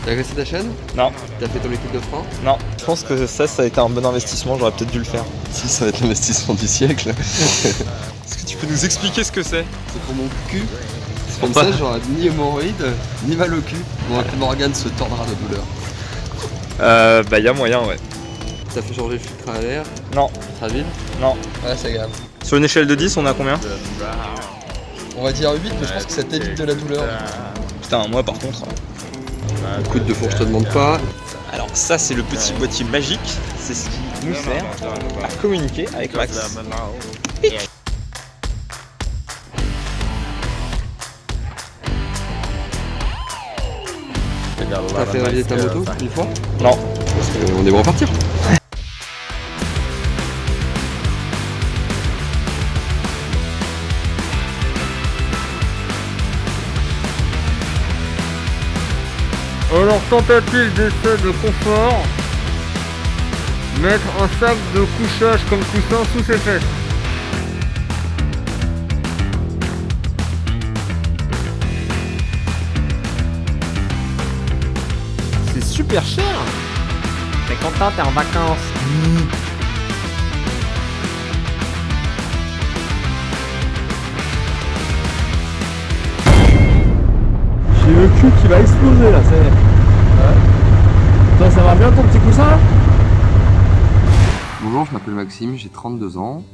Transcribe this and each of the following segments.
T'as cassé ta chaîne? Non. T'as fait ton équipe de frein? Non. Je pense que ça a été un bon investissement, j'aurais peut-être dû le faire. Ça va être l'investissement du siècle. Est-ce que tu peux nous expliquer ce que c'est? C'est pour mon cul. Comme ça, j'aurai ni hémorroïdes, ni mal au cul. Mon organe se tordra de douleur. Bah y'a moyen, ouais. T'as fait changer le filtre à l'air? Non. Très vite? Non. Ouais, c'est grave. Sur une échelle de 10, on a combien? On va dire 8, mais je pense que ça t'évite de la douleur. Putain, moi par contre... Écoute de four, je te demande pas. Alors ça, c'est le petit boîtier magique. C'est ce qui nous sert à communiquer avec Max. T'as fait réaliser ta moto une fois? Non. Parce qu'on est bon à partir. Alors, tentative d'essai de confort, mettre un sac de couchage comme coussin sous ses fesses. C'est super cher. T'es content, t'es en vacances. J'ai le cul qui va exploser là, ça y est. Toi, ça va bien ton petit coussin là? Bonjour, je m'appelle Maxime, j'ai 32 ans.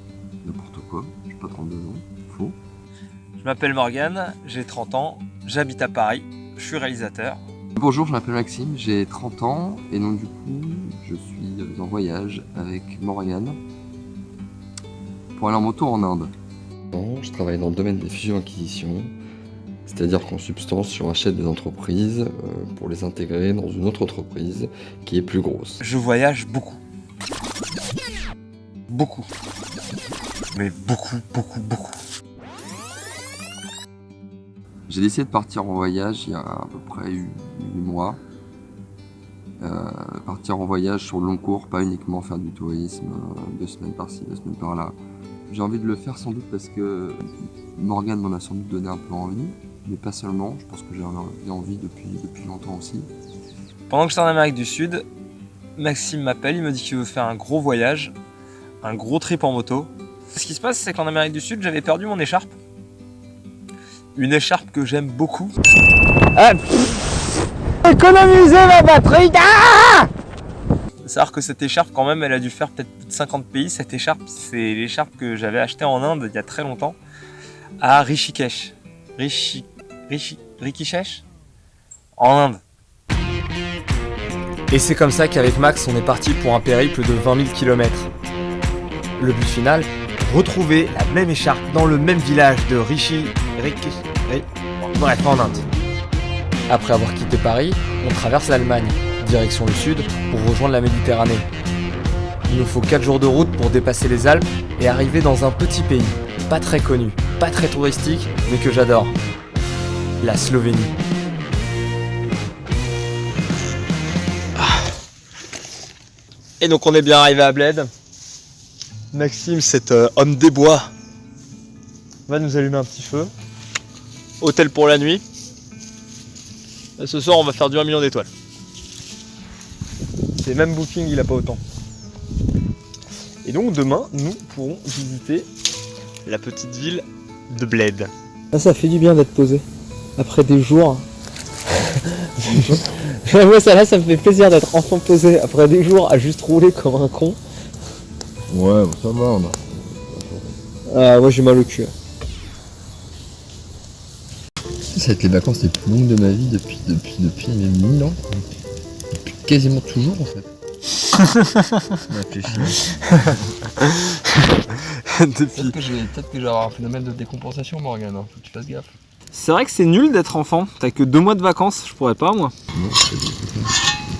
N'importe quoi, j'ai pas 32 ans, faux. Je m'appelle Morgane, j'ai 30 ans, j'habite à Paris, je suis réalisateur. Bonjour, je m'appelle Maxime, j'ai 30 ans et donc du coup, je suis en voyage avec Morgane pour aller en moto en Inde. Je travaille dans le domaine des fusions-acquisitions, c'est-à-dire qu'en substance, on achète des entreprises pour les intégrer dans une autre entreprise qui est plus grosse. Je voyage beaucoup. Beaucoup. Mais beaucoup. J'ai décidé de partir en voyage il y a à peu près 8 mois. Partir en voyage sur le long cours, pas uniquement faire du tourisme, 2 semaines par-ci, 2 semaines par-là. J'ai envie de le faire sans doute parce que Morgane m'en a sans doute donné un peu envie, mais pas seulement, je pense que j'ai envie depuis longtemps aussi. Pendant que j'étais en Amérique du Sud, Maxime m'appelle, il me dit qu'il veut faire un gros voyage, un gros trip en moto. Ce qui se passe, c'est qu'en Amérique du Sud, j'avais perdu mon écharpe. Une écharpe que j'aime beaucoup. Économiser la batterie. C'est-à-dire que cette écharpe, quand même, elle a dû faire peut-être plus de 50 pays. Cette écharpe, c'est l'écharpe que j'avais achetée en Inde il y a très longtemps, à Rishikesh. Rishikesh en Inde. Et c'est comme ça qu'avec Max, on est parti pour un périple de 20 000 km. Le but final, retrouver la même écharpe dans le même village de bref, en Inde. Après avoir quitté Paris, on traverse l'Allemagne, direction le sud, pour rejoindre la Méditerranée. Il nous faut 4 jours de route pour dépasser les Alpes et arriver dans un petit pays, pas très connu, pas très touristique, mais que j'adore. La Slovénie. Et donc on est bien arrivé à Bled. Maxime, cet homme des bois, va nous allumer un petit feu. Hôtel pour la nuit. Et ce soir on va faire du 1 million d'étoiles. C'est même Booking, il a pas autant. Et donc demain, nous pourrons visiter la petite ville de Bled. Là, ça fait du bien d'être posé. Après des jours. Moi, ça me fait plaisir d'être enfin posé. Après des jours à juste rouler comme un con. Ouais, ça va, on a. Ah, moi j'ai mal au cul. Ça va être les vacances les plus longues de ma vie depuis 1000 ans. Depuis quasiment toujours en fait. Peut-être que je vais avoir un phénomène de décompensation, Morgane, hein. Faut que tu fasses gaffe. C'est vrai que c'est nul d'être enfant. T'as que 2 mois de vacances, je pourrais pas moi. Non, c'est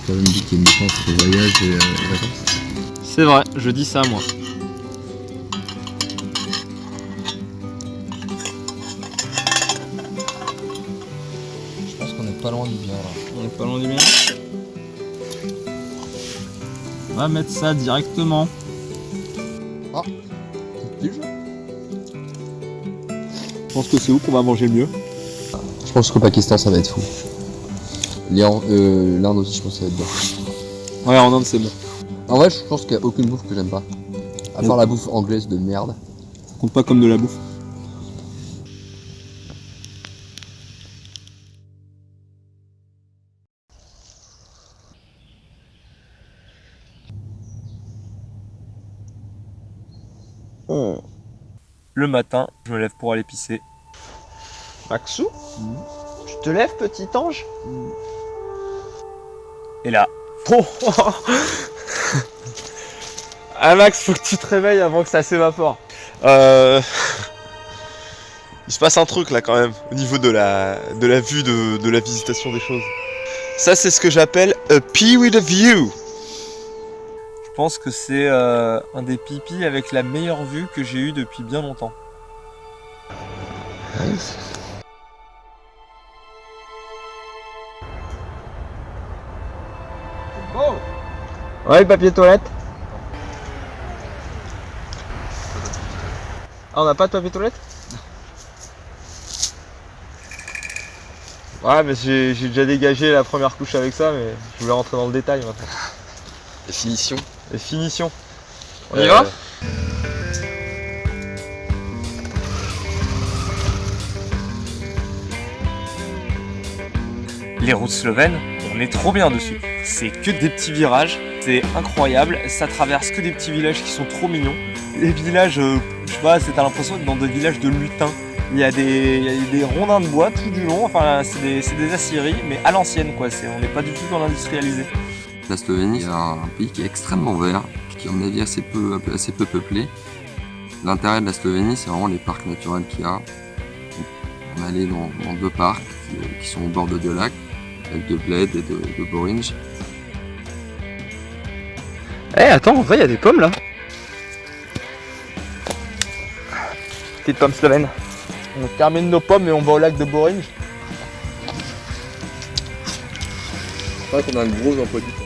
quand même dit qu'il y a une différence entre voyage et vacances. C'est vrai, je dis ça moi. Je pense qu'on est pas loin du bien là. On est pas loin du bien. On va mettre ça directement. Ah, déjà. Je pense que c'est où qu'on va manger le mieux. Je pense qu'au Pakistan ça va être fou. L'Inde aussi, je pense que ça va être bien. Ouais, en Inde, c'est bon. En vrai, je pense qu'il n'y a aucune bouffe que j'aime pas. À part la bouffe anglaise de merde. Ça compte pas comme de la bouffe. Le matin, je me lève pour aller pisser. Maxou, tu te lèves, petit ange? Et là, oh ah Max, faut que tu te réveilles avant que ça s'évapore. Il se passe un truc là quand même, au niveau de la vue de la visitation des choses. Ça, c'est ce que j'appelle a pee with a view. Je pense que c'est un des pipis avec la meilleure vue que j'ai eue depuis bien longtemps. Nice. Ouais, papier toilette. Ah, on n'a pas de papier toilette? Ouais, mais j'ai déjà dégagé la première couche avec ça, mais je voulais rentrer dans le détail maintenant. Les finitions. Les finitions. On y va? Les routes slovènes, on est trop bien dessus. C'est que des petits virages, c'est incroyable, ça traverse que des petits villages qui sont trop mignons. Les villages, je sais pas, t'as l'impression d'être dans des villages de lutins. Il y a des rondins de bois tout du long, enfin c'est des aciéries, mais à l'ancienne quoi, on n'est pas du tout dans l'industrialisé. La Slovénie, c'est un pays qui est extrêmement vert, qui à mon avis assez peu peuplé. L'intérêt de la Slovénie, c'est vraiment les parcs naturels qu'il y a. On est allé dans 2 parcs qui sont au bord de 2 lacs, avec de Bled et de Borinj. Eh attends, en vrai il y a des pommes là. Petite pomme slovène. On termine nos pommes et on va au lac de Borinj. Je crois qu'on a un gros emploi du temps.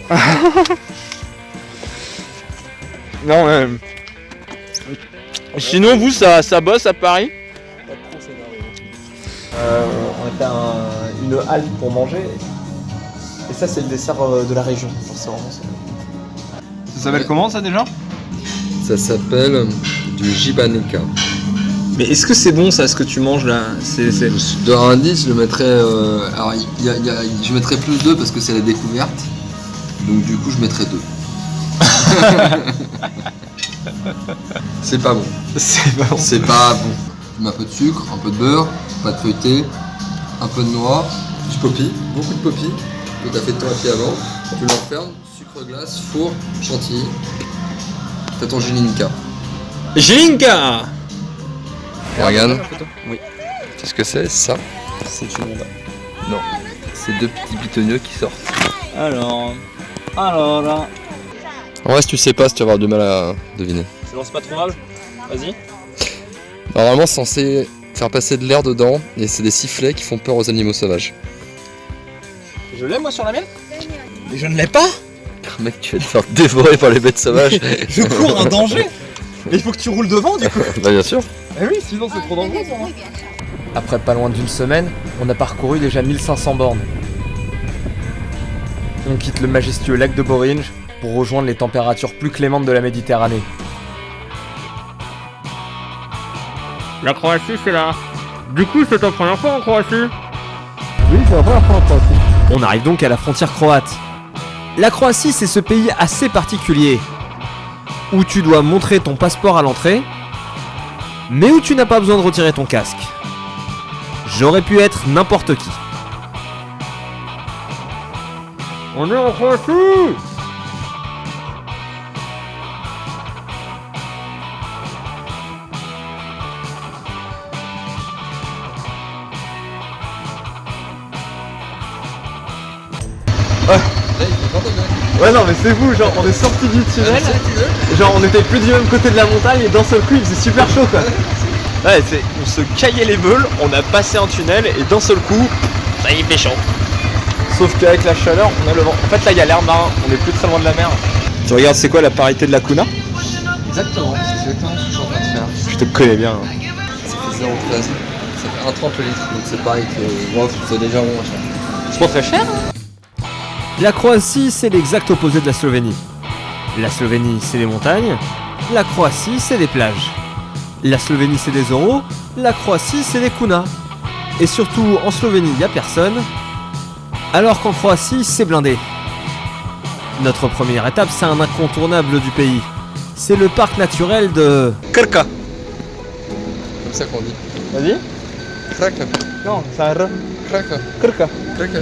Non, sinon vous ça bosse à Paris? Pas trop scénario. On a fait une halte pour manger. Et ça c'est le dessert de la région. C'est vraiment ça. Ça s'appelle comment ça déjà? Ça s'appelle du Jibaneka. Mais est-ce que c'est bon ça, ce que tu manges là? De 1 à 10, je le mettrais. Alors, je mettrais plus 2 parce que c'est la découverte. Donc, du coup, je mettrais 2. C'est pas bon. C'est pas bon. C'est pas bon. Je mets un peu de sucre, un peu de beurre, pâte feuilletée, un peu de noix, du poppy, beaucoup de poppy que tu as fait torréfier avant. Tu l'enfermes, sucre glace, four, chantilly. T'as ton Jelinka. Jelinka! Regarde. Oui. C'est ce que c'est, ça? C'est une onda. Non. C'est 2 petits pitonios qui sortent. Alors là. En vrai, si tu sais pas, tu vas avoir du mal à deviner. C'est bon, c'est pas trop grave. Vas-y. Normalement, c'est censé faire passer de l'air dedans et c'est des sifflets qui font peur aux animaux sauvages. Je l'ai moi sur la mienne? Mais je ne l'ai pas. Mec, tu vas te faire dévorer par les bêtes sauvages. Je cours un danger. Mais il faut que tu roules devant du coup. Bah bien sûr. Eh oui, sinon c'est trop dangereux pour moi. Après pas loin d'une semaine, on a parcouru déjà 1500 bornes. On quitte le majestueux lac de Borinj pour rejoindre les températures plus clémentes de la Méditerranée. La Croatie, c'est là. Du coup, c'est ta première fois en Croatie? Oui, c'est la première fois en Croatie. On arrive donc à la frontière croate. La Croatie, c'est ce pays assez particulier, où tu dois montrer ton passeport à l'entrée, mais où tu n'as pas besoin de retirer ton casque. J'aurais pu être n'importe qui. On est en Croatie! Ouais non mais c'est vous, genre on est sorti du tunnel, genre on était plus du même côté de la montagne et d'un seul coup il faisait super chaud quoi. Ouais, on se caillait les meules, on a passé un tunnel et d'un seul coup, ça y fait chaud. Sauf qu'avec la chaleur, on a le vent. En fait là il y a l'air marin, on est plus très loin de la mer. Tu regardes c'est quoi la parité de la Kuna? Exactement, c'est exactement ce que je suis en train de faire. Je te connais bien. Ça fait 0,13. Ça fait 1,30 le litre, donc c'est pareil que moi, c'est déjà bon. C'est pas très cher hein? La Croatie, c'est l'exact opposé de la Slovénie. La Slovénie, c'est les montagnes. La Croatie, c'est les plages. La Slovénie, c'est des oraux. La Croatie, c'est des kunas. Et surtout, en Slovénie, il n'y a personne. Alors qu'en Croatie, c'est blindé. Notre première étape, c'est un incontournable du pays. C'est le parc naturel de Krka. C'est ça qu'on dit. Vas-y. Kraka. Non, c'est un R. Kraka. Krka. Kraka.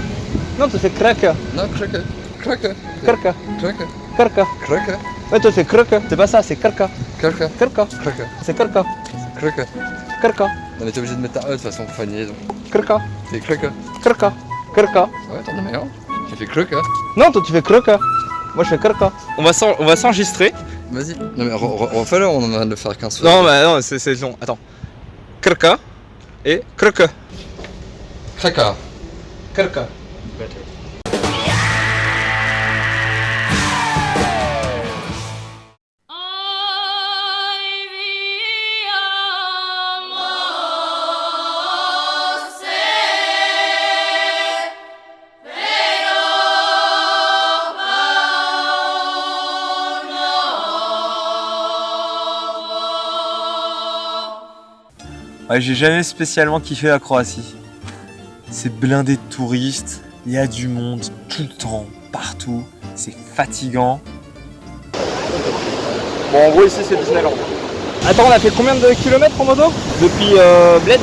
Non, tu fais Kraka. Non, Kraka. Kraka. Krka. Kraka. Krka. Kraka. Ouais, toi, c'est Krka. C'est pas ça, c'est Krka. Kraka. Krka. Kraka. C'est Krka. Kraka. Krka. On était obligé de mettre un E de toute façon pour faire une liaison. Krka. C'est Kraka. Krka. Krka. Ouais, t'en as meilleur. J'ai fait Kraka. Non, toi, tu fais Krka. Moi, je fais Krka. On va s'enregistrer. Vas-y. Non mais refais-le, on en a de le faire 15 fois. Non, bah non, c'est long. Attends. Krka et Krka. Kraka. Krka. Ouais, j'ai jamais spécialement kiffé la Croatie. C'est blindé de touristes, il y a du monde tout le temps, partout, c'est fatigant. Bon, en gros, ici c'est Disneyland. Attends, on a fait combien de kilomètres en moto depuis Bled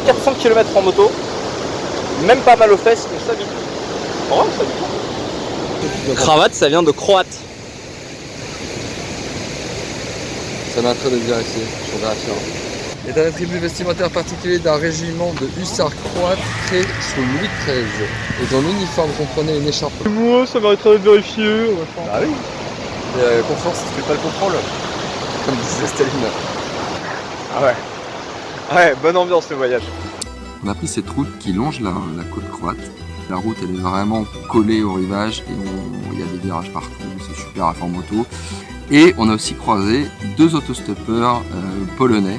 400 km en moto. Même pas mal aux fesses, mais ça vite. Oh, ça vite. Cravate, ça vient de croate. Ça m'a très de vérifier, je suis vérifier. Est un attribut vestimentaire particulier d'un régiment de hussards croates créé sous Louis XIII et dont l'uniforme comprenait une écharpe. Moi, ça m'arrêterait de vérifier. Bah oui. Et confiance, c'était pas le contrôle. Comme disait Staline. Ah ouais. Ouais, bonne ambiance le voyage. On a pris cette route qui longe la côte croate. La route elle est vraiment collée au rivage et il y a des virages partout, c'est super à faire en moto. Et on a aussi croisé deux autostoppeurs polonais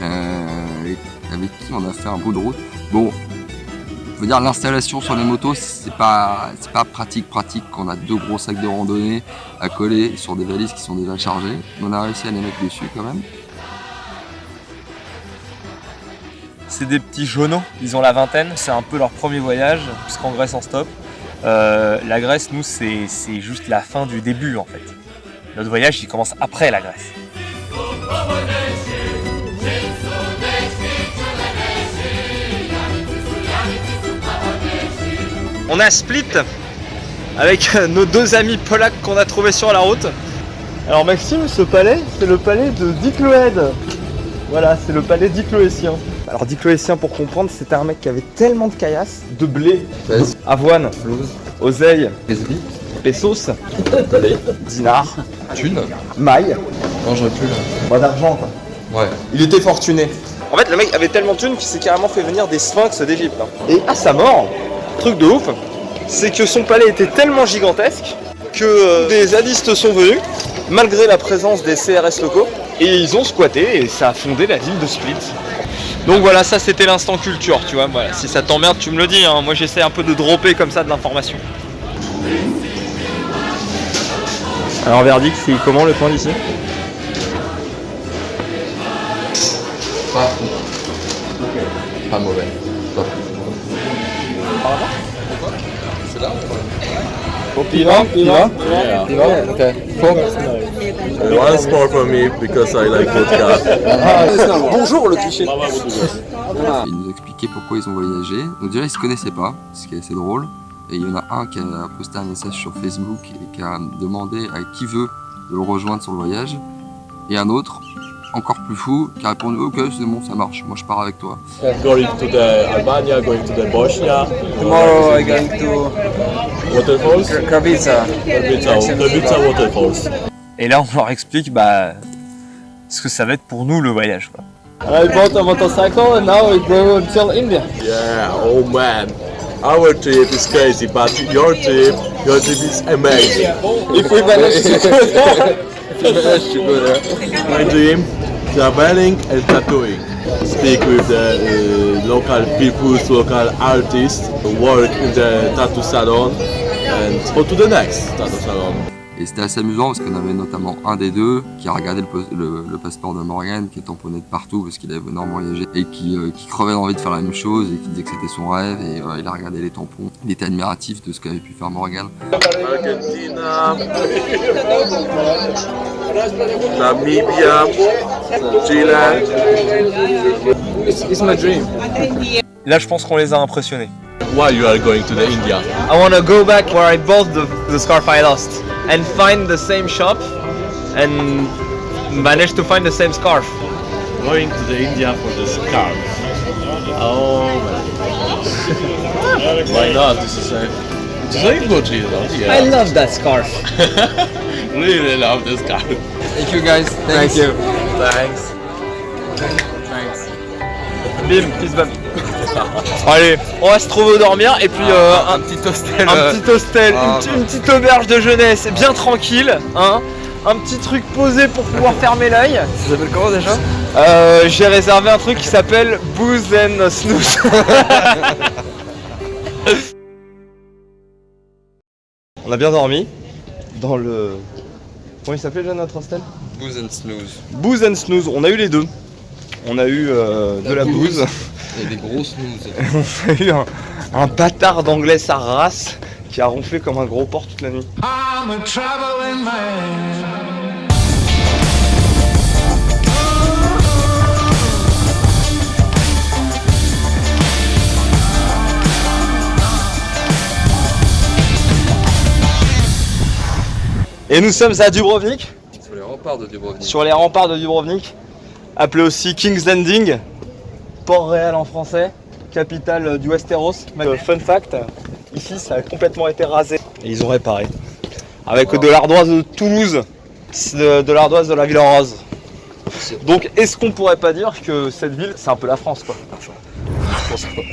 avec qui on a fait un bout de route. Bon, je veux dire l'installation sur les motos c'est pas pratique qu'on a deux gros sacs de randonnée à coller sur des valises qui sont déjà chargées. On a réussi à les mettre dessus quand même. C'est des petits jauneaux, ils ont la vingtaine, c'est un peu leur premier voyage, puisqu'en Grèce en stop. La Grèce, nous, c'est juste la fin du début en fait. Notre voyage, il commence après la Grèce. On a split avec nos deux amis polacs qu'on a trouvés sur la route. Alors Maxime, ce palais, c'est le palais de Dicloède. Voilà, c'est le palais dicloétien. Alors dicloétien, pour comprendre, c'était un mec qui avait tellement de caillasse, de blé, avoine, oseille, pesos, dinars, Thune. maille, Non, j'aurais plus là. pas d'argent quoi. Ouais. Il était fortuné. En fait, le mec avait tellement de thunes qu'il s'est carrément fait venir des sphinx d'Égypte. Et à sa mort, truc de ouf, c'est que son palais était tellement gigantesque que des zadistes sont venus, malgré la présence des CRS locaux, et ils ont squatté et ça a fondé la ville de Split. Donc voilà, ça c'était l'instant culture, tu vois. Voilà, si ça t'emmerde, tu me le dis, hein. Moi j'essaie un peu de dropper comme ça de l'information. Alors verdict, c'est comment le coin d'ici? Pas mauvais. C'est là One sport for me because I like vodka. Bonjour le cliché. Il nous a expliqué pourquoi ils ont voyagé. Donc déjà ils se connaissaient pas, ce qui est assez drôle. Et il y en a un qui a posté un message sur Facebook et qui a demandé à qui veut de le rejoindre sur le voyage. Et un autre, encore plus fou, qui a répondu ok c'est bon ça marche, moi je pars avec toi. Going to the Albania, going to the Bosnia. Tomorrow I'm going to Waterfalls. Kravica. Kravica Waterfalls. Et là on leur explique ce que ça va être pour nous le voyage quoi. I bought a motorcycle and now we go until India. Yeah, oh man. Our trip is crazy, but your trip is amazing. If we manage to go there. My dream, traveling and tattooing. speak with the local people, local artists, work in the tattoo salon, and go to the next tattoo salon. Et c'était assez amusant parce qu'on avait notamment un des deux qui a regardé le passeport de Morgan, qui est tamponné de partout parce qu'il avait énormément voyagé et qui crevait d'envie de faire la même chose et qui disait que c'était son rêve et il a regardé les tampons. Il était admiratif de ce qu'avait pu faire Morgan. Argentina, Namibia, Chile. It's my dream. Là, je pense qu'on les a impressionnés. Why you are going to the India? I want to go back where I bought the scarf I lost and find the same shop and manage to find the same scarf. Going to the India for the scarf. Oh man. Why not? It's a good reason. Yeah. I love that scarf. Really love the scarf. Thank you guys. Thank you. Thanks. Bim, peace bump. Allez, on va se trouver dormir et puis un petit hostel, une petite auberge de jeunesse, bien tranquille, hein, un petit truc posé pour pouvoir fermer l'œil. Ça s'appelle comment déjà? J'ai réservé un truc qui s'appelle Booze and Snooze. On a bien dormi dans le... Comment il s'appelait déjà notre hostel? Booze and snooze. Booze and Snooze, on a eu les deux. On a eu de la bouse. Et des gros snooze. On a eu un bâtard d'anglais sa race qui a ronflé comme un gros porc toute la nuit. Et nous sommes à Dubrovnik, Sur les remparts de Dubrovnik. sur les remparts de Dubrovnik, appelé aussi King's Landing, Port-Réal en français, capitale du Westeros. Fun fact, ici ça a complètement été rasé et ils ont réparé. Avec de l'ardoise de Toulouse, de l'ardoise de la Ville Rose. Donc est-ce qu'on pourrait pas dire que cette ville c'est un peu la France quoi?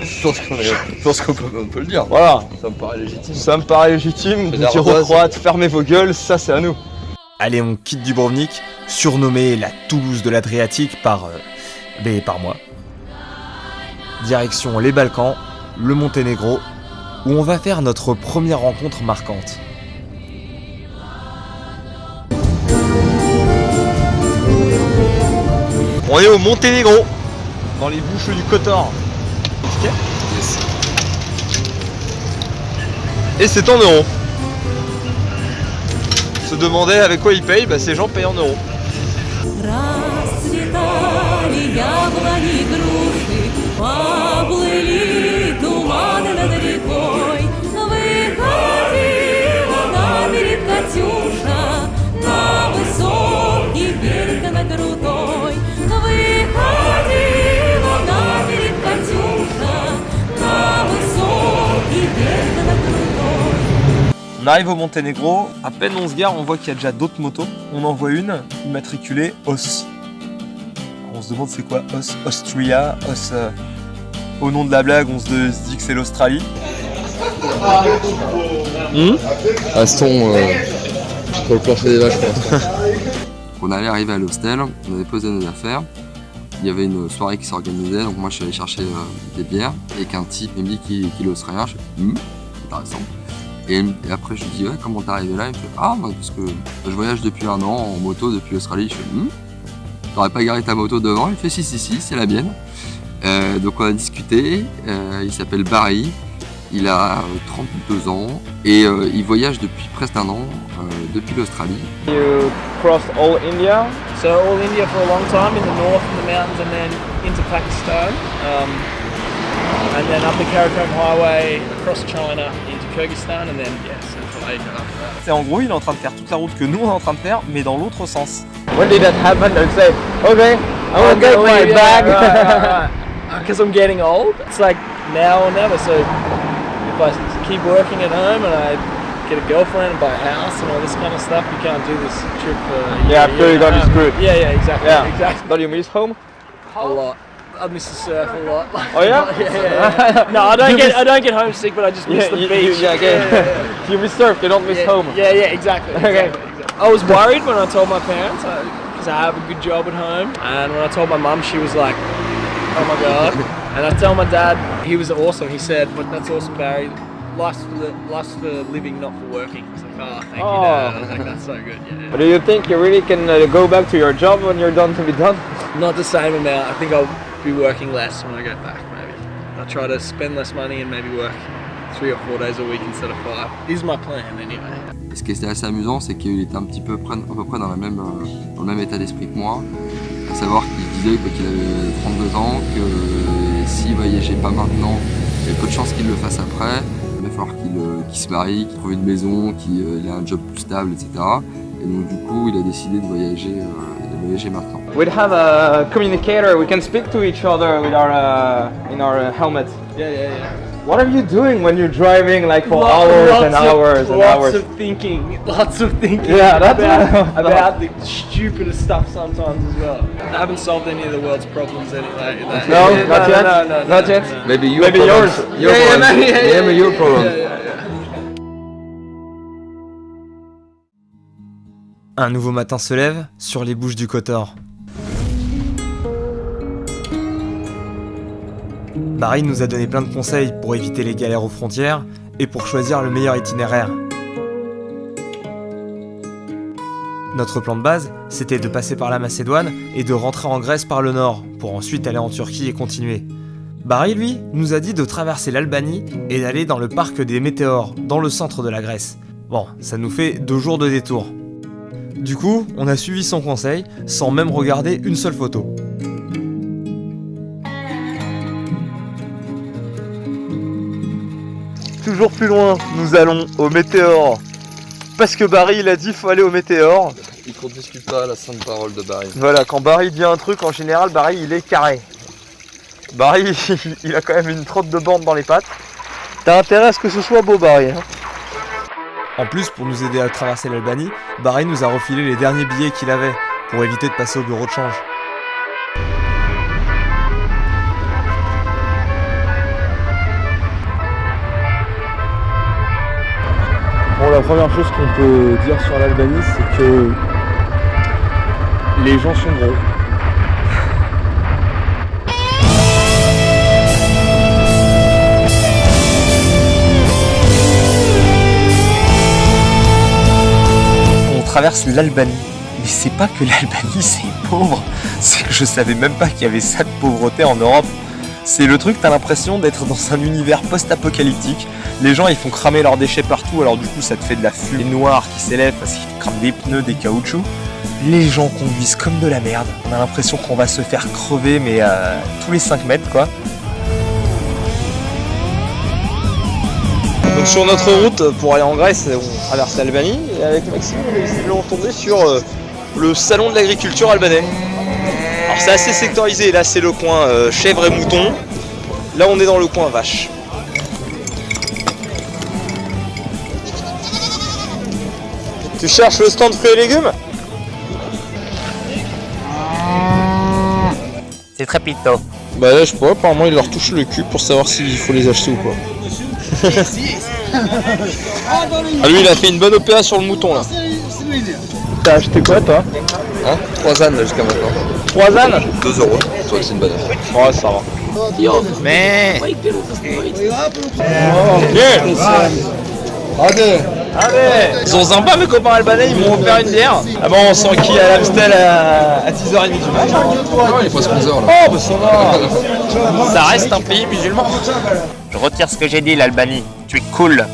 Je pense qu'on peut le dire. Voilà, Ça me paraît légitime. ça me paraît légitime de dire aux Croates fermez vos gueules, ça c'est à nous. Allez, on quitte Dubrovnik, surnommé la Toulouse de l'Adriatique par moi. Direction les Balkans, le Monténégro, où on va faire notre première rencontre marquante. On est au Monténégro, dans les bouches du Kotor. Et c'est en euros. Se demander avec quoi ils payent, ces gens payent en euros. Расцветали яблони, груши, поплыли туманы над рекой. Выходила на берег Катюша, на высокий берег на крутой. Выходила на берег Катюша, на высокий берег на крутой. On arrive au Monténégro, à peine on se gare, on voit qu'il y a déjà d'autres motos. On en voit une, immatriculée OS. On se demande c'est quoi OS, Austria, OS. Au nom de la blague, on se dit que c'est l'Australie. Restons sur le plancher des vaches pour l'instant. On allait arriver à l'hostel, on avait posé nos affaires. Il y avait une soirée qui s'organisait, donc moi je suis allé chercher des bières avec un type il me dit qu'il est australien. Je fais intéressant. Et après je lui dis ouais, comment t'es arrivé là? Il me fait parce que je voyage depuis 1 an en moto depuis l'Australie. Je fais t'aurais pas garé ta moto devant? Il me fait si c'est la mienne. Donc on a discuté, il s'appelle Barry, il a 32 ans et il voyage depuis presque 1 an depuis l'Australie. You crossed all India. So all India for a long time, in the north, in the mountains, and then into Pakistan. And then up the Karakum Highway, across China, into Kyrgyzstan, and then, Central Asia after that. C'est en gros, il est en train de faire toute la route que nous on est en train de faire, mais dans l'autre sens. When did that happen? Don't say, okay, I want to get my bag. Because I'm getting old. It's like now or never. So if I keep working at home and I get a girlfriend and buy a house and all this kind of stuff, you can't do this trip for a year. Yeah, I'm sure you're gonna be screwed. Yeah, exactly. Yeah. Exactly. Don't you miss home? A lot. I miss the surf a lot. Oh yeah? Yeah. No, I don't get homesick, but I just miss the beach. You miss surf, you don't miss home. Yeah, exactly. Okay. I was worried when I told my parents because I have a good job at home, and when I told my mum, she was like, Oh my god. And I tell my dad, he was awesome. He said, "But that's awesome, Barry. Life's for living, not for working." I was like, "Oh, thank you, Dad." I was like, "That's so good." Yeah. But do you think you really can go back to your job when you're done to be done? Not the same amount. I think I'll be working less when I get back. Maybe I'll try to spend less money and maybe work 3 or 4 days a week instead of 5. Is my plan anyway. Et ce qui était assez amusant, c'est qu'il était un petit peu à peu près dans le même état d'esprit que moi. À savoir qu'il disait qu'il avait 32 ans, que s'il voyageait pas maintenant, il y avait peu de chances qu'il le fasse après. Il va falloir qu'il se marie, qu'il trouve une maison, qu'il ait un job plus stable, etc. Et donc du coup, il a décidé de voyager maintenant. We'd have a communicator. We can speak to each other with our in our helmet. Yeah. What are you doing when you're driving like for hours and hours and hours? Lots of thinking. Yeah, that's about the stupidest stuff sometimes as well. I haven't solved any of the world's problems anyway. No, not yet. No. Not yet. Maybe Maybe yours. Maybe your problem. Un nouveau matin se lève sur les Bouches du Kotor. Barry nous a donné plein de conseils pour éviter les galères aux frontières et pour choisir le meilleur itinéraire. Notre plan de base, c'était de passer par la Macédoine et de rentrer en Grèce par le nord, pour ensuite aller en Turquie et continuer. Barry, lui, nous a dit de traverser l'Albanie et d'aller dans le parc des Météores, dans le centre de la Grèce. Bon, ça nous fait 2 jours de détour. Du coup, on a suivi son conseil, sans même regarder une seule photo. Toujours plus loin, nous allons au Météore. Parce que Barry, il a dit faut aller au Météore. Il ne discute pas la sainte parole de Barry. Voilà, quand Barry dit un truc, en général, Barry, il est carré. Barry, il a quand même une trotte de bande dans les pattes. T'as intérêt à ce que ce soit beau, Barry. Hein. En plus, pour nous aider à traverser l'Albanie, Barry nous a refilé les derniers billets qu'il avait, pour éviter de passer au bureau de change. Bon, la première chose qu'on peut dire sur l'Albanie, c'est que les gens sont gros. On traverse l'Albanie. Mais c'est pas que l'Albanie c'est pauvre, c'est que je savais même pas qu'il y avait ça de pauvreté en Europe. C'est le truc, t'as l'impression d'être dans un univers post-apocalyptique. Les gens ils font cramer leurs déchets partout, alors du coup ça te fait de la fumée noire qui s'élève parce qu'ils crament des pneus, des caoutchoucs. Les gens conduisent comme de la merde, on a l'impression qu'on va se faire crever mais tous les 5 mètres quoi. Donc sur notre route pour aller en Grèce, on traverse l'Albanie et avec Maxime, on a décidé de tomber sur le salon de l'agriculture albanais. Alors c'est assez sectorisé, là c'est le coin chèvre et mouton, là on est dans le coin vache. Tu cherches le stand fruits et légumes? C'est très pito. Bah là je sais pas, apparemment il leur touche le cul pour savoir s'il faut les acheter ou pas. Ah lui il a fait une bonne OPA sur le mouton là. T'as acheté quoi toi? Hein 3 ânes jusqu'à maintenant. 3 ânes? 2 €. Toi c'est une bonne affaire. Ouais ça va. Mais Allez, ils sont sympas mes copains albanais, ils m'ont offert une bière. Ah bon on s'enquille à l'Amstel à 10h30 du matin. Non, il est pas sponsor là. Oh bah ça va. ça reste un pays musulman. Je retire ce que j'ai dit, l'Albanie. Tu es cool.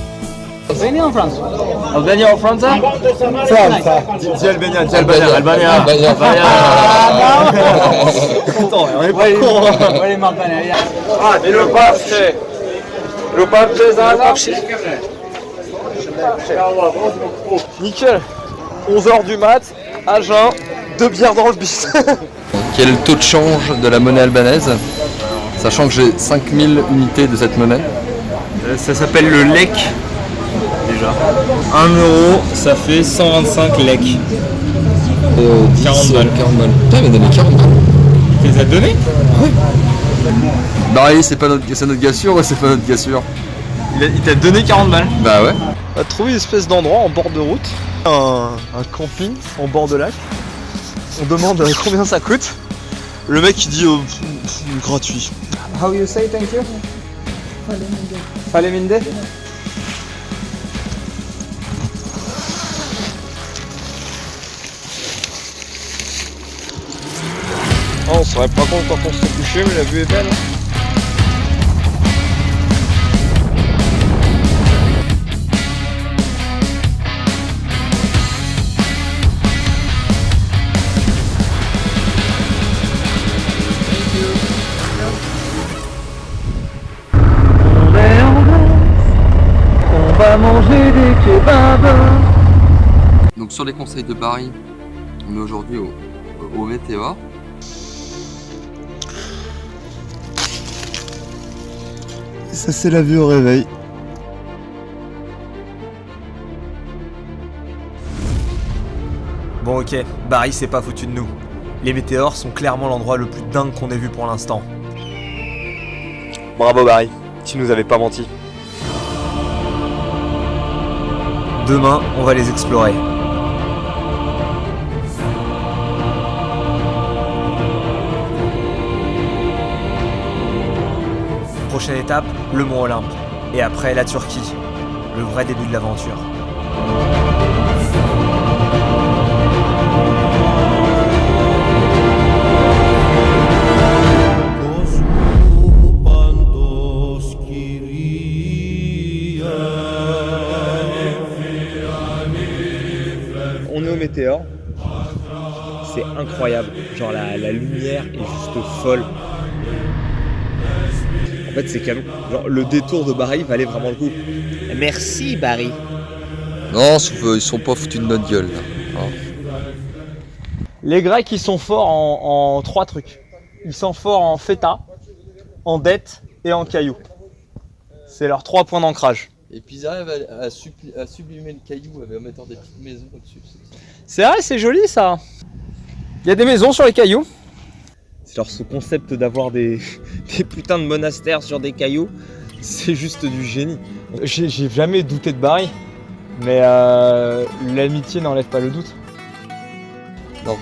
Albania ou France? Albania ou France? Dis Albania, dis Albania. Albania. Attends, on est pas con. Ah, mais le parche. Le parche, nickel. 11h du mat, à jeun, 2 bières dans le bis. Quel est le taux de change de la monnaie albanaise? Sachant que j'ai 5000 unités de cette monnaie. Ça s'appelle le lek. Déjà. 1 €, ça fait 125 lek. 40 balles. 40 balles. Putain, il m'a donné 40 balles. Tu les as donnés? Bah, c'est notre gars sûr ou c'est pas notre gars sûr? Il t'a donné 40 balles. Bah ouais. On a trouvé une espèce d'endroit en bord de route. Un camping en bord de lac. On demande combien ça coûte. Le mec il dit gratuit. How you say thank you? Faleminde. Oh, on serait pas con quand on se couchait, mais la vue est belle. On va manger des kebabs. Donc sur les conseils de Barry, on est aujourd'hui au Météor. Ça c'est la vue au réveil. Bon ok, Barry s'est pas foutu de nous. Les météores sont clairement l'endroit le plus dingue qu'on ait vu pour l'instant. Bravo Barry, tu nous avais pas menti. Demain, on va les explorer. Prochaine étape, le Mont Olympe. Et après, la Turquie. Le vrai début de l'aventure. On est au Météor. C'est incroyable. Genre la lumière est juste folle. En fait, c'est canon. Genre, le détour de Barry valait vraiment le coup. Merci, Barry. Non, ils sont pas foutus de notre gueule là. Hein. Les Grecs, ils sont forts en 3 trucs. Ils sont forts en feta, en dette et en cailloux. C'est leurs 3 points d'ancrage. Et puis ils arrivent à sublimer le caillou en mettant des petites maisons au-dessus. C'est vrai, c'est joli ça. Il y a des maisons sur les cailloux. C'est genre ce concept d'avoir des putains de monastères sur des cailloux, c'est juste du génie. J'ai jamais douté de Barry, mais l'amitié n'enlève pas le doute. Non,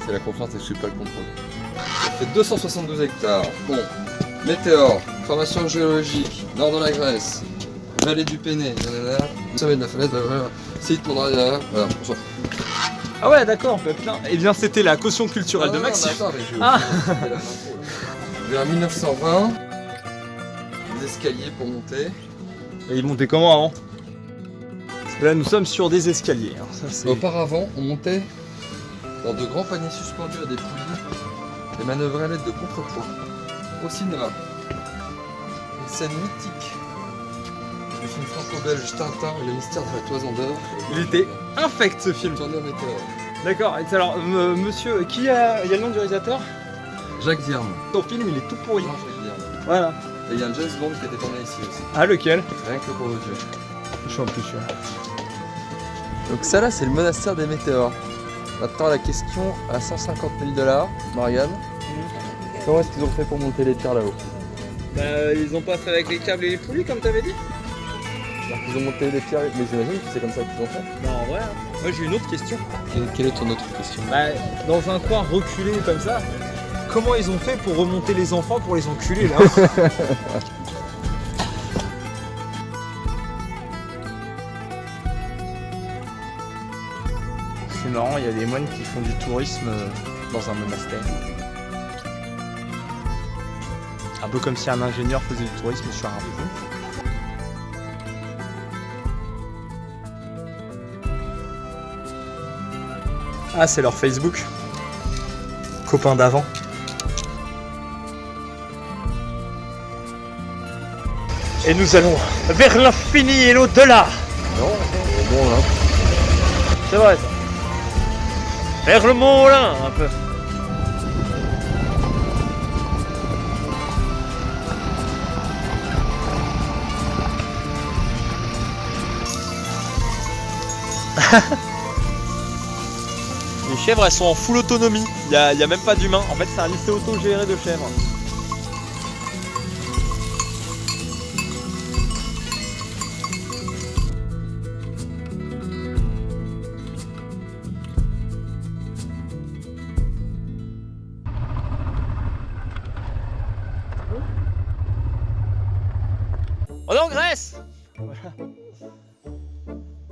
c'est la confiance et je suis pas le contrôle. Ça fait 272 hectares. Bon, Météor, formation géologique, nord de la Grèce, vallée du Péné, sommet de la falaise, voilà. Site pour voilà, on s'en fout. Ah ouais, d'accord, putain. Eh bien, c'était la caution culturelle de Maxime. Vers 1920, des escaliers pour monter. Et ils montaient comment avant? Parce que là, nous sommes sur des escaliers. Hein. Ça, auparavant, on montait dans de grands paniers suspendus à des poulies et manœuvrait à l'aide de contrepoids. Au cinéma, une scène mythique du film franco-belge Tintin et le mystère de la toison d'or. Il était infect ce film. Tourné au Météor. D'accord, et alors monsieur, il y a le nom du réalisateur? Jacques Dierne. Ton film il est tout pourri. Non, Jacques Dierne. Voilà. Et il y a un James Bond qui a été tourné ici aussi. Ah lequel? Rien que pour vos yeux. Je suis en plus sûr. Donc ça là c'est le monastère des Météors. Maintenant la question à 150 000 $, Marianne. Comment est-ce qu'ils ont fait pour monter les pierres là-haut? Bah ils ont pas fait avec les câbles et les poulies comme t'avais dit? Ils ont monté les pierres, mais j'imagine que c'est comme ça qu'ils ont fait. Bah en vrai, moi j'ai une autre question. Quelle est ton autre question? Bah dans un coin reculé comme ça, comment ils ont fait pour remonter les enfants pour les enculer là? C'est marrant, il y a des moines qui font du tourisme dans un monastère. Un peu comme si un ingénieur faisait du tourisme sur un pont. Ah, c'est leur Facebook. Copains d'avant. Et nous allons vers l'infini et l'au-delà. Non, bon là. C'est vrai ça. Vers le Mont Olympe un peu. Les chèvres, elles sont en full autonomie. Il y a même pas d'humain. En fait, c'est un lycée autogéré de chèvres. On est en Grèce. Voilà.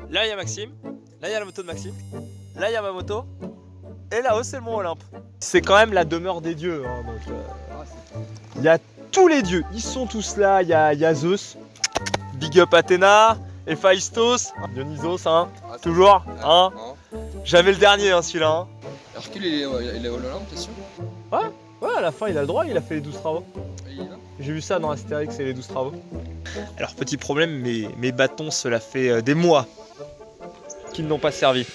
Là, il y a Maxime. Là, il y a la moto de Maxime. Là, il y a ma moto. Et là-haut, c'est le Mont Olympe. C'est quand même la demeure des dieux. Hein, donc, il y a tous les dieux. Ils sont tous là. Il y a Zeus. Big up Athéna. Héphaïstos. Dionysos, hein. Toujours. Hein. J'avais le dernier, hein, celui-là. Hein. Hercule, il est au Olympe, t'es sûr? Ouais, à la fin, il a le droit. Il a fait les 12 travaux. J'ai vu ça dans Astérix et les 12 travaux. Alors, petit problème, mes bâtons, cela fait des mois qu'ils n'ont pas servi.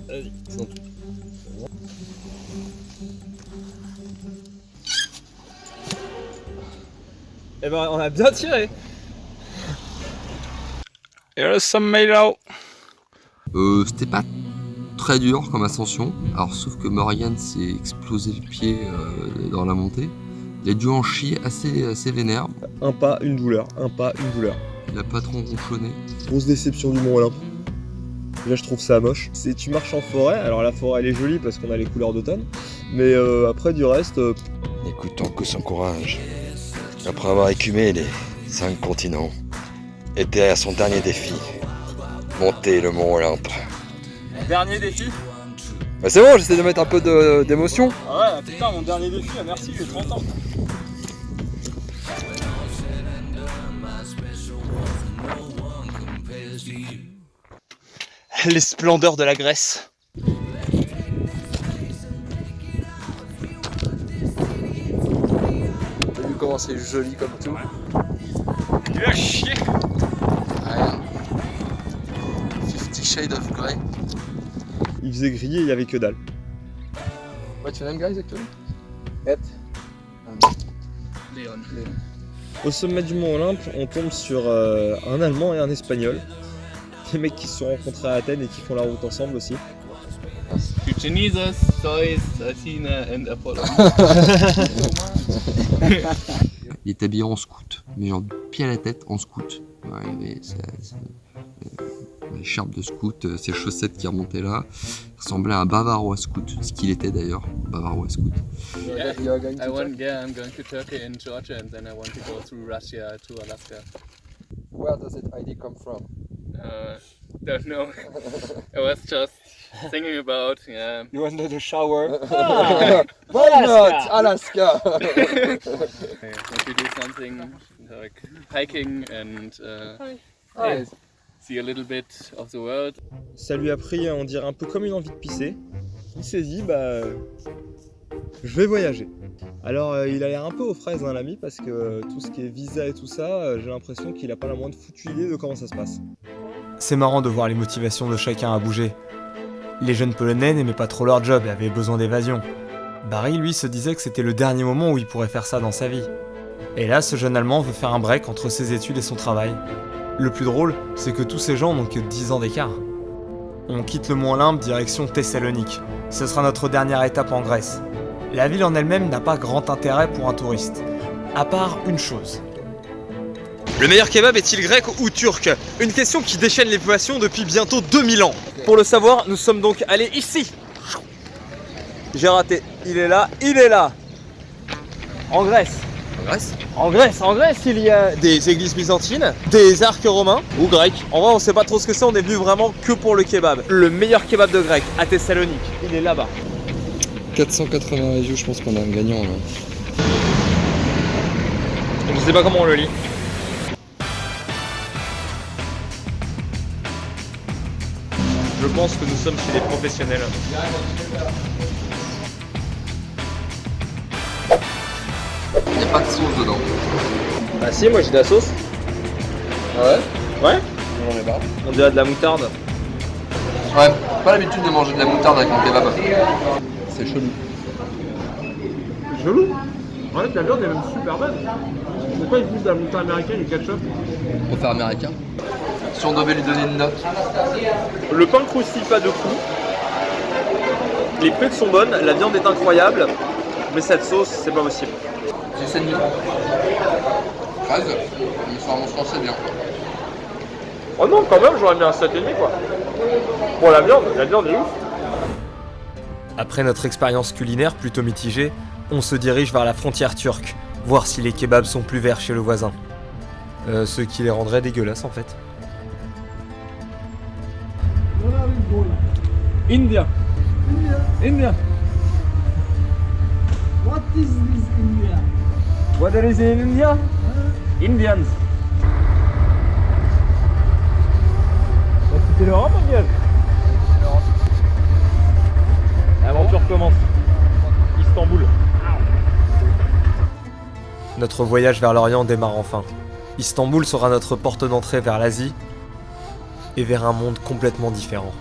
Vas-y. Eh ben, on a bien tiré. Here's some Milo. C'était pas très dur comme ascension. Alors sauf que Morgan s'est explosé le pied dans la montée. Il a dû en chier assez vénère. Un pas, une douleur. Un pas, une douleur. Il a pas trop ronchonné. Grosse déception du Mont Olympe. Là, je trouve ça moche. Tu marches en forêt. Alors la forêt, elle est jolie parce qu'on a les couleurs d'automne. Mais après, du reste... Écoutons que son courage. Après avoir écumé les 5 continents, était à son dernier défi. Monter le Mont Olympe. Dernier défi. Bah c'est bon, j'essaie de mettre un peu d'émotion. Ah ouais, putain, mon dernier défi, merci, j'ai 30 ans. Les splendeurs de la Grèce. T'as vu comment c'est joli comme tout? Il a chier. Rien. 50 Shades of Grey. Il faisait griller, il y avait que dalle. What's your name, guys, actually? Leon. Au sommet du Mont Olympe, on tombe sur un Allemand et un Espagnol. Des mecs qui se sont rencontrés à Athènes et qui font la route ensemble aussi. Dionysus, Zeus, Athena and Apollo. Il est habillé en scout, mais genre du pied à la tête en scout. Ouais, il avait l'écharpe de scout, ses chaussettes qui remontaient là. Il ressemblait à un bavarois scout, ce qu'il était d'ailleurs, bavarois scout. Yeah, I'm going to Turkey and Georgia and then I want to go through Russia to Alaska. Where does that idea come from? Don't know. I was just thinking about, yeah. You wanted a shower? Why not? Alaska! I want to do something like hiking and yeah, see a little bit of the world. Ça lui a pris, on dirait, un peu comme une envie de pisser. Il s'est dit, bah, je vais voyager. Alors, il a l'air un peu aux fraises, hein, l'ami, parce que tout ce qui est visa et tout ça, j'ai l'impression qu'il a pas la moindre foutue idée de comment ça se passe. C'est marrant de voir les motivations de chacun à bouger. Les jeunes Polonais n'aimaient pas trop leur job et avaient besoin d'évasion. Barry, lui, se disait que c'était le dernier moment où il pourrait faire ça dans sa vie. Et là, ce jeune Allemand veut faire un break entre ses études et son travail. Le plus drôle, c'est que tous ces gens n'ont que 10 ans d'écart. On quitte le Mont Olympe direction Thessalonique. Ce sera notre dernière étape en Grèce. La ville en elle-même n'a pas grand intérêt pour un touriste, à part une chose. Le meilleur kebab est-il grec ou turc? Une question qui déchaîne les populations depuis bientôt 2000 ans. Pour le savoir, nous sommes donc allés ici. J'ai raté. Il est là, il est là. En Grèce. En Grèce, il y a des églises byzantines, des arcs romains ou grecs. En vrai, on sait pas trop ce que c'est, on est venu vraiment que pour le kebab. Le meilleur kebab de grec à Thessalonique, il est là-bas. 480 reviews, je pense qu'on a un gagnant là. Je sais pas comment on le lit. Je pense que nous sommes chez des professionnels. Il n'y a pas de sauce dedans. Ah si, moi j'ai de la sauce. Ah ouais? Ouais? J'en ai pas. On dirait de la moutarde. Ouais, pas l'habitude de manger de la moutarde avec mon kebab. C'est chelou. Chelou? En fait, la viande est même super bonne. Pourquoi ils utilisent de la moutarde américaine et du ketchup? Pour faire américain. Si on devait lui donner une note. Le pain croustille pas de fou. Les frites sont bonnes, la viande est incroyable. Mais cette sauce, c'est pas possible. 10,5. 13. Mais sur un français, c'est bien. Oh non, quand même, j'aurais mis un 7,5 quoi. Bon, la viande est ouf. Après notre expérience culinaire plutôt mitigée, on se dirige vers la frontière turque, voir si les kebabs sont plus verts chez le voisin. Ce qui les rendrait dégueulasses en fait. India. India. What is this India? What there is in India? Indians. C'était l'Europe, mon gars. L'aventure commence. Istanbul. Notre voyage vers l'Orient démarre enfin. Istanbul sera notre porte d'entrée vers l'Asie et vers un monde complètement différent.